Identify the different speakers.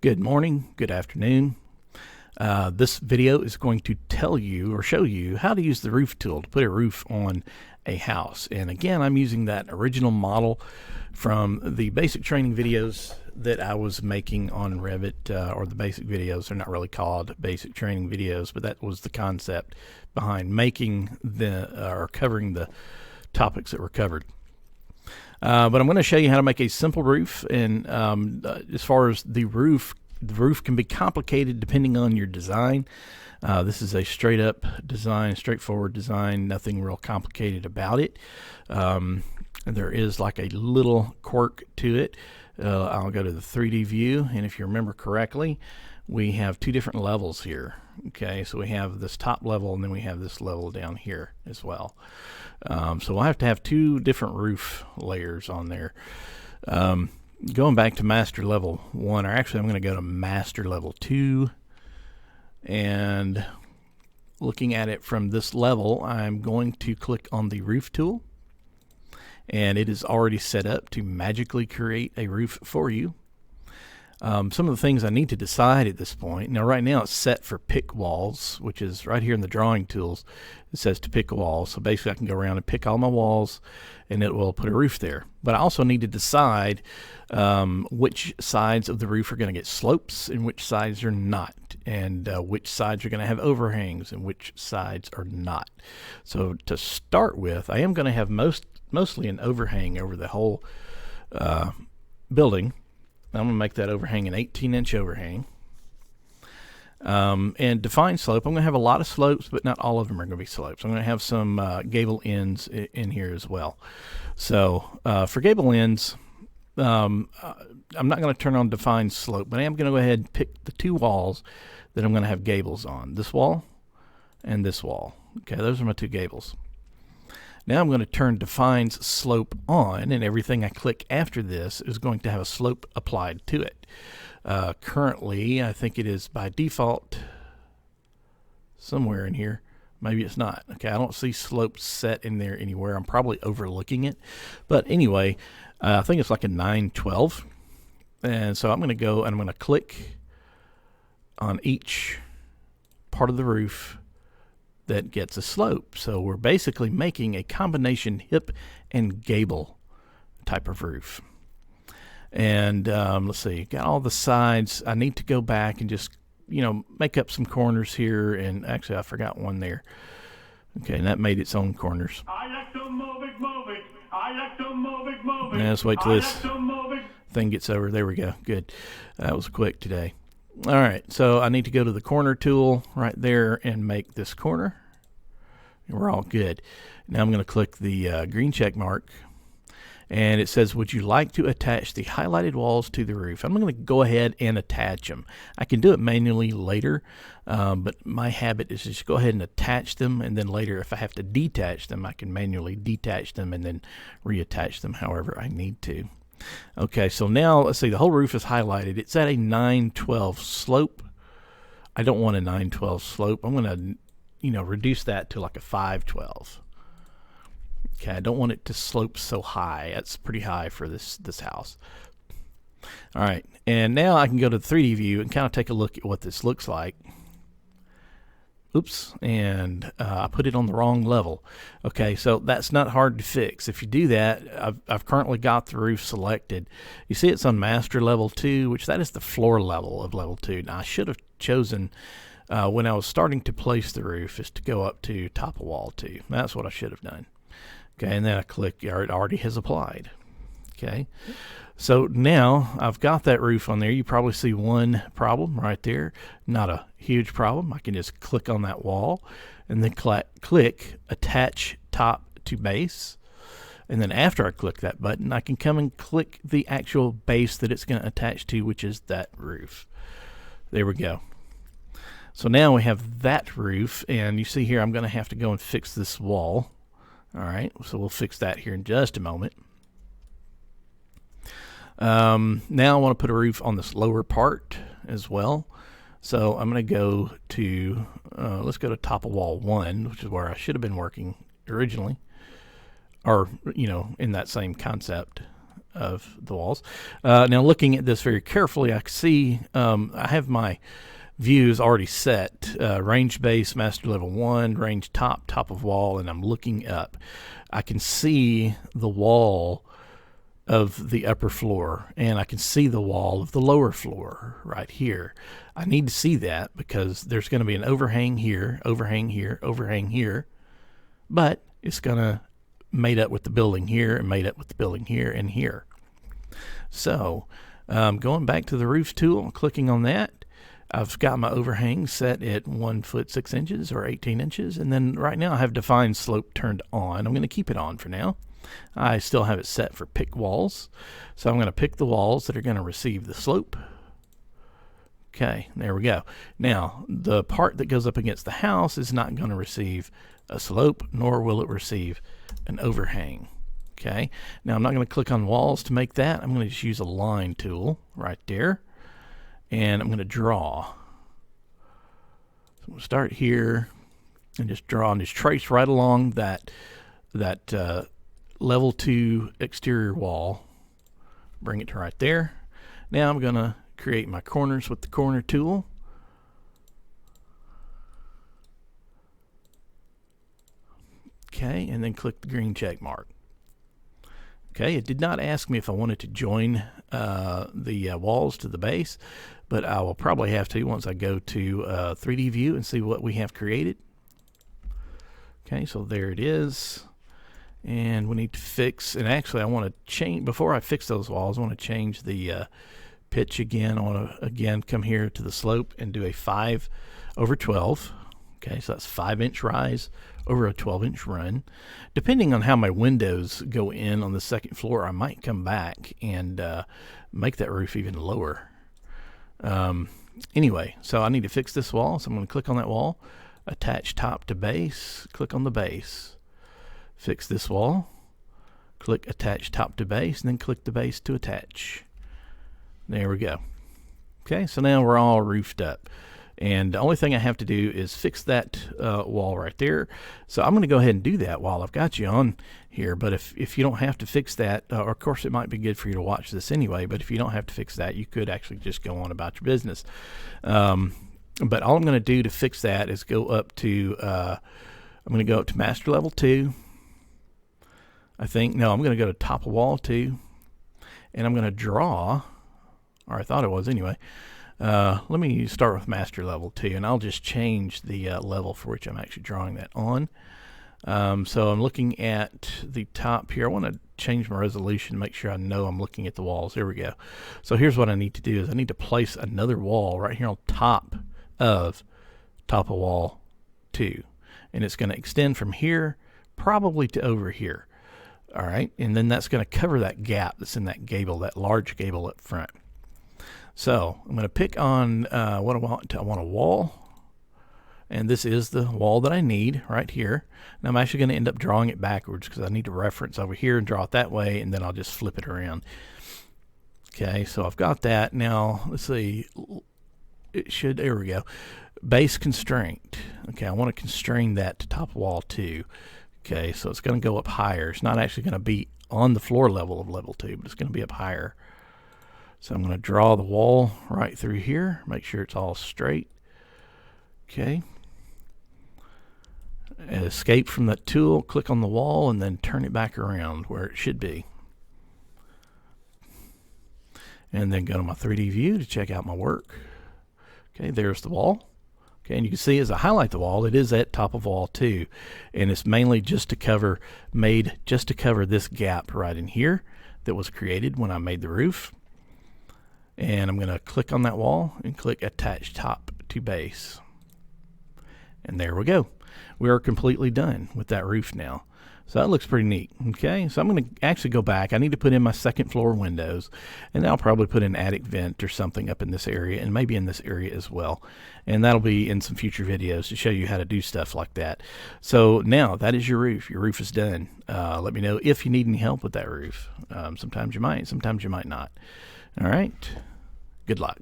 Speaker 1: Good morning, good afternoon. This video is going to tell you or show you how to use the roof tool to put a roof on a house. And again, I'm using that original model from the basic training videos that I was making on Revit, or the basic videos. They're not really called basic training videos, but that was the concept behind making or covering the topics that were covered. But I'm going to show you how to make a simple roof. And as far as the roof can be complicated depending on your design. This is a straight up design, straightforward design, nothing real complicated about it. There is like a little quirk to it. I'll go to the 3D view, and if you remember correctly, we have two different levels here. Okay, so we have this top level, and then we have this level down here as well. So we'll have to have two different roof layers on there. Going back to master level 1, or actually I'm going to go to master level 2, and looking at it from this level, I'm going to click on the roof tool, and it is already set up to magically create a roof for you. Some of the things I need to decide at this point. Now right now it's set for pick walls, which is right here in the drawing tools. It says to pick a wall. So basically I can go around and pick all my walls and it will put a roof there. But I also need to decide which sides of the roof are going to get slopes and which sides are not, and which sides are going to have overhangs and which sides are not. So to start with, I am going to have mostly an overhang over the whole building. I'm going to make that overhang an 18-inch overhang. And define slope, I'm going to have a lot of slopes, but not all of them are going to be slopes. I'm going to have some gable ends in here as well. So for gable ends, I'm not going to turn on define slope, but I am going to go ahead and pick the two walls that I'm going to have gables on. This wall and this wall. Okay, those are my two gables. Now I'm going to turn defines slope on, and everything I click after this is going to have a slope applied to it. Currently, I think it is by default somewhere in here. Maybe it's not. Okay, I don't see slope set in there anywhere. I'm probably overlooking it. But anyway, I think it's like a 912. And so I'm going to go and I'm going to click on each part of the roof that gets a slope. So we're basically making a combination hip and gable type of roof. And let's see, got all the sides. I need to go back and just, make up some corners here. And actually, I forgot one there. Okay, and that made its own corners.
Speaker 2: I like to move it. I like to move it.
Speaker 1: Now let's wait till this thing gets over. There we go. Good. That was quick today. All right, so I need to go to the corner tool right there and make this corner. We're all good. Now I'm going to click the green check mark, and it says, would you like to attach the highlighted walls to the roof? I'm going to go ahead and attach them. I can do it manually later, but my habit is just go ahead and attach them, and then later if I have to detach them, I can manually detach them and then reattach them however I need to. Okay, so now let's see, the whole roof is highlighted. It's at a 912 slope. I don't want a 912 slope. I'm going to, reduce that to like a 512. Okay, I don't want it to slope so high. That's pretty high for this house. All right, and now I can go to the 3D view and kind of take a look at what this looks like. Oops, and I put it on the wrong level. Okay, so that's not hard to fix. If you do that, I've currently got the roof selected. You see it's on master level 2, which that is the floor level of level 2. Now I should have chosen, when I was starting to place the roof, is to go up to top of wall 2. That's what I should have done. Okay, and then I click, it already has applied. Okay, so now I've got that roof on there. You probably see one problem right there. Not a huge problem. I can just click on that wall and then click attach top to base. And then after I click that button, I can come and click the actual base that it's going to attach to, which is that roof. There we go. So now we have that roof, and you see here I'm going to have to go and fix this wall. All right, so we'll fix that here in just a moment. Now I want to put a roof on this lower part as well. So I'm going to go to, let's go to top of wall 1, which is where I should have been working originally. Or, in that same concept. of the walls. Now looking at this very carefully, I see I have my views already set. Range base, master level 1, range top of wall, and I'm looking up. I can see the wall of the upper floor, and I can see the wall of the lower floor right here. I need to see that because there's going to be an overhang here, overhang here, overhang here, but it's going to made up with the building here and made up with the building here and here. So going back to the roof tool, clicking on that, I've got my overhang set at 1 foot 6 inches or 18 inches, and then right now I have define slope turned on. I'm going to keep it on for now. I still have it set for pick walls, so I'm going to pick the walls that are going to receive the slope. Okay, there we go. Now the part that goes up against the house is not going to receive a slope, nor will it receive an overhang. Okay, now I'm not going to click on walls to make that. I'm going to just use a line tool right there, and I'm going to draw. So I'm going to start here and just draw and just trace right along that level 2 exterior wall. Bring it to right there. Now I'm going to create my corners with the corner tool. Okay, and then click the green check mark. Okay, it did not ask me if I wanted to join the walls to the base, but I will probably have to once I go to 3D view and see what we have created. Okay, so there it is. And we need to fix, and actually I want to change, before I fix those walls, I want to change the pitch again. I want to again come here to the slope and do a 5/12. Okay, so that's 5-inch rise over a 12-inch run. Depending on how my windows go in on the second floor, I might come back and make that roof even lower. Anyway, so I need to fix this wall, so I'm going to click on that wall, attach top to base, click on the base. Fix this wall, click attach top to base, and then click the base to attach. There we go. Okay, so now we're all roofed up. And the only thing I have to do is fix that wall right there. So I'm going to go ahead and do that while I've got you on here. But if you don't have to fix that, or of course it might be good for you to watch this anyway, but if you don't have to fix that, you could actually just go on about your business. But all I'm going to do to fix that is go up to, I'm going to go up to master level 2. I think, no, I'm going to go to top of wall 2, and I'm going to draw, or I thought it was anyway. Let me start with master level 2, and I'll just change the level for which I'm actually drawing that on. So I'm looking at the top here. I want to change my resolution to make sure I know I'm looking at the walls. There we go. So here's what I need to do is I need to place another wall right here on top of wall 2, and it's going to extend from here probably to over here. All right, and then that's going to cover that gap that's in that gable, that large gable up front. So I'm going to pick on what I want. I want a wall, and this is the wall that I need right here. And I'm actually going to end up drawing it backwards because I need to reference over here and draw it that way, and then I'll just flip it around. Okay, so I've got that. Now let's see. It should. There we go. Base constraint. Okay, I want to constrain that to top of wall 2. Okay, so it's going to go up higher. It's not actually going to be on the floor level of level 2, but it's going to be up higher. So I'm going to draw the wall right through here. Make sure it's all straight. Okay. Escape from that tool, click on the wall, and then turn it back around where it should be. And then go to my 3D view to check out my work. Okay, there's the wall. Okay, and you can see as I highlight the wall, it is at top of wall 2, and it's mainly just to cover, made just to cover this gap right in here that was created when I made the roof. And I'm going to click on that wall and click attach top to base, and there we go. We are completely done with that roof now. So that looks pretty neat. Okay, so I'm going to actually go back. I need to put in my second floor windows, and I'll probably put an attic vent or something up in this area, and maybe in this area as well. And that'll be in some future videos to show you how to do stuff like that. So now that is your roof. Your roof is done. Let me know if you need any help with that roof. Sometimes you might, sometimes you might not. All right, good luck.